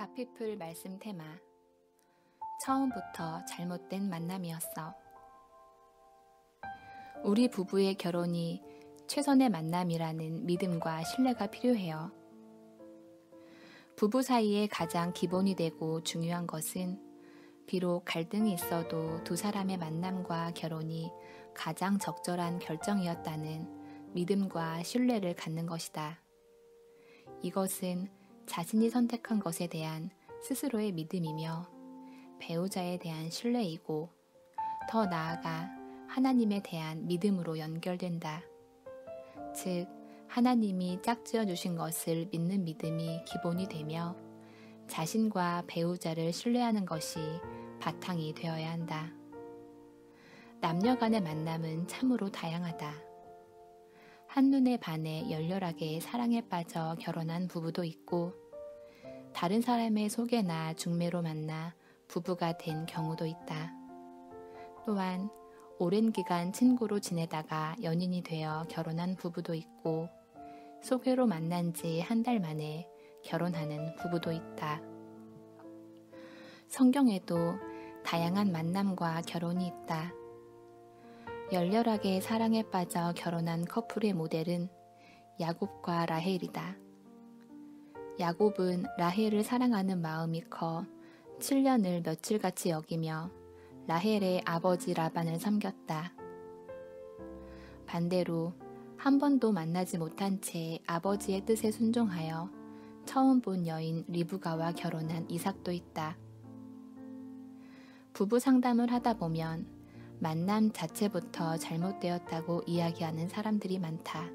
가피풀 말씀 테마. 처음부터 잘못된 만남이었어. 우리 부부의 결혼이 최선의 만남이라는 믿음과 신뢰가 필요해요. 부부 사이의 가장 기본이 되고 중요한 것은 비록 갈등이 있어도 두 사람의 만남과 결혼이 가장 적절한 결정이었다는 믿음과 신뢰를 갖는 것이다. 이것은 자신이 선택한 것에 대한 스스로의 믿음이며 배우자에 대한 신뢰이고 더 나아가 하나님에 대한 믿음으로 연결된다. 즉, 하나님이 짝지어 주신 것을 믿는 믿음이 기본이 되며 자신과 배우자를 신뢰하는 것이 바탕이 되어야 한다. 남녀 간의 만남은 참으로 다양하다. 한눈에 반해 열렬하게 사랑에 빠져 결혼한 부부도 있고 다른 사람의 소개나 중매로 만나 부부가 된 경우도 있다. 또한 오랜 기간 친구로 지내다가 연인이 되어 결혼한 부부도 있고 소개로 만난 지 한 달 만에 결혼하는 부부도 있다. 성경에도 다양한 만남과 결혼이 있다. 열렬하게 사랑에 빠져 결혼한 커플의 모델은 야곱과 라헬이다. 야곱은 라헬을 사랑하는 마음이 커 7년을 며칠같이 여기며 라헬의 아버지 라반을 섬겼다. 반대로 한 번도 만나지 못한 채 아버지의 뜻에 순종하여 처음 본 여인 리브가와 결혼한 이삭도 있다. 부부 상담을 하다 보면 만남 자체부터 잘못되었다고 이야기하는 사람들이 많다.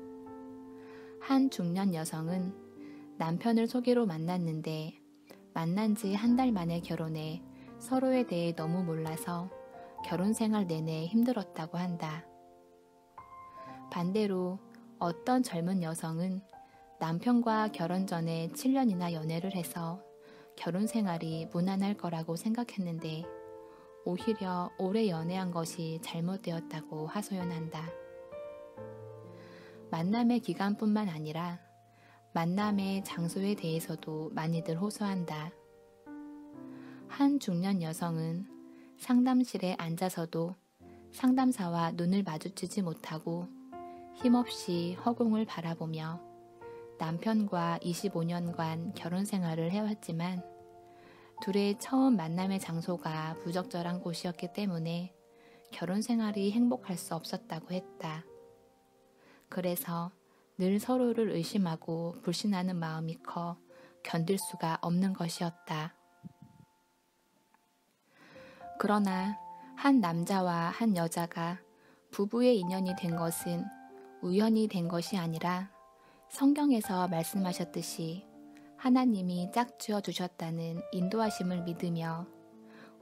한 중년 여성은 남편을 소개로 만났는데 만난 지 한 달 만에 결혼해 서로에 대해 너무 몰라서 결혼 생활 내내 힘들었다고 한다. 반대로 어떤 젊은 여성은 남편과 결혼 전에 7년이나 연애를 해서 결혼 생활이 무난할 거라고 생각했는데 오히려 오래 연애한 것이 잘못되었다고 하소연한다. 만남의 기간뿐만 아니라 만남의 장소에 대해서도 많이들 호소한다. 한 중년 여성은 상담실에 앉아서도 상담사와 눈을 마주치지 못하고 힘없이 허공을 바라보며 남편과 25년간 결혼 생활을 해왔지만 둘의 처음 만남의 장소가 부적절한 곳이었기 때문에 결혼 생활이 행복할 수 없었다고 했다. 그래서 늘 서로를 의심하고 불신하는 마음이 커 견딜 수가 없는 것이었다. 그러나 한 남자와 한 여자가 부부의 인연이 된 것은 우연히 된 것이 아니라 성경에서 말씀하셨듯이 하나님이 짝지어 주셨다는 인도하심을 믿으며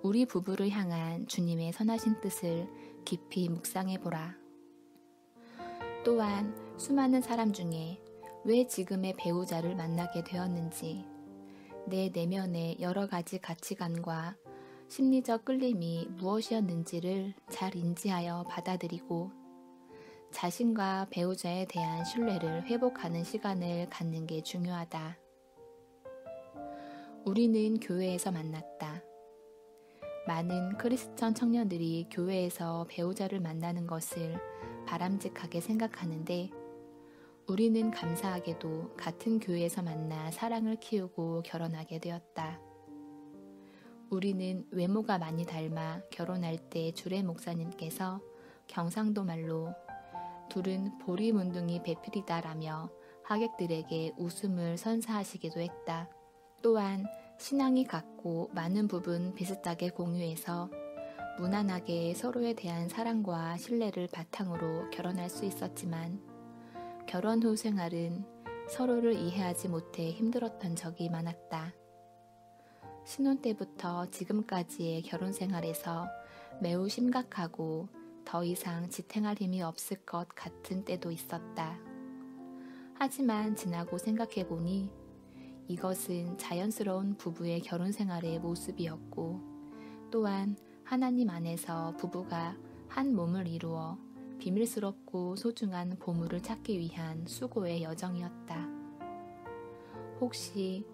우리 부부를 향한 주님의 선하신 뜻을 깊이 묵상해 보라. 또한 수많은 사람 중에 왜 지금의 배우자를 만나게 되었는지, 내 내면의 여러 가지 가치관과 심리적 끌림이 무엇이었는지를 잘 인지하여 받아들이고 자신과 배우자에 대한 신뢰를 회복하는 시간을 갖는 게 중요하다. 우리는 교회에서 만났다. 많은 크리스천 청년들이 교회에서 배우자를 만나는 것을 바람직하게 생각하는데 우리는 감사하게도 같은 교회에서 만나 사랑을 키우고 결혼하게 되었다. 우리는 외모가 많이 닮아 결혼할 때 주례 목사님께서 경상도 말로 둘은 보리문둥이 배필이다라며 하객들에게 웃음을 선사하시기도 했다. 또한 신앙이 같고 많은 부분 비슷하게 공유해서 무난하게 서로에 대한 사랑과 신뢰를 바탕으로 결혼할 수 있었지만 결혼 후 생활은 서로를 이해하지 못해 힘들었던 적이 많았다. 신혼 때부터 지금까지의 결혼 생활에서 매우 심각하고 더 이상 지탱할 힘이 없을 것 같은 때도 있었다. 하지만 지나고 생각해보니 이것은 자연스러운 부부의 결혼 생활의 모습이었고 또한 하나님 안에서 부부가 한 몸을 이루어 비밀스럽고 소중한 보물을 찾기 위한 수고의 여정이었다. 혹시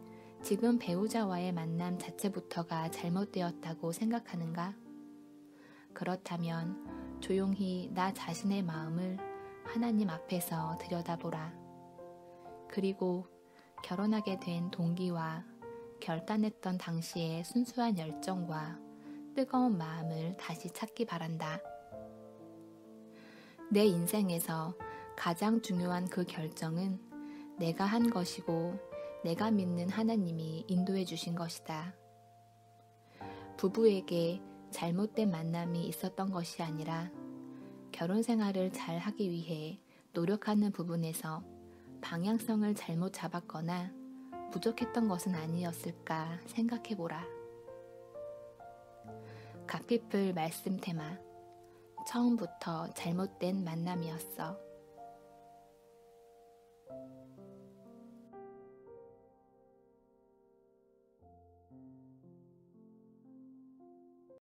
지금 배우자와의 만남 자체부터가 잘못되었다고 생각하는가? 그렇다면 조용히 나 자신의 마음을 하나님 앞에서 들여다보라. 그리고 결혼하게 된 동기와 결단했던 당시의 순수한 열정과 뜨거운 마음을 다시 찾기 바란다. 내 인생에서 가장 중요한 그 결정은 내가 한 것이고 내가 믿는 하나님이 인도해 주신 것이다. 부부에게 잘못된 만남이 있었던 것이 아니라 결혼 생활을 잘 하기 위해 노력하는 부분에서 방향성을 잘못 잡았거나 부족했던 것은 아니었을까 생각해보라. 갓피플 말씀 테마. 처음부터 잘못된 만남이었어.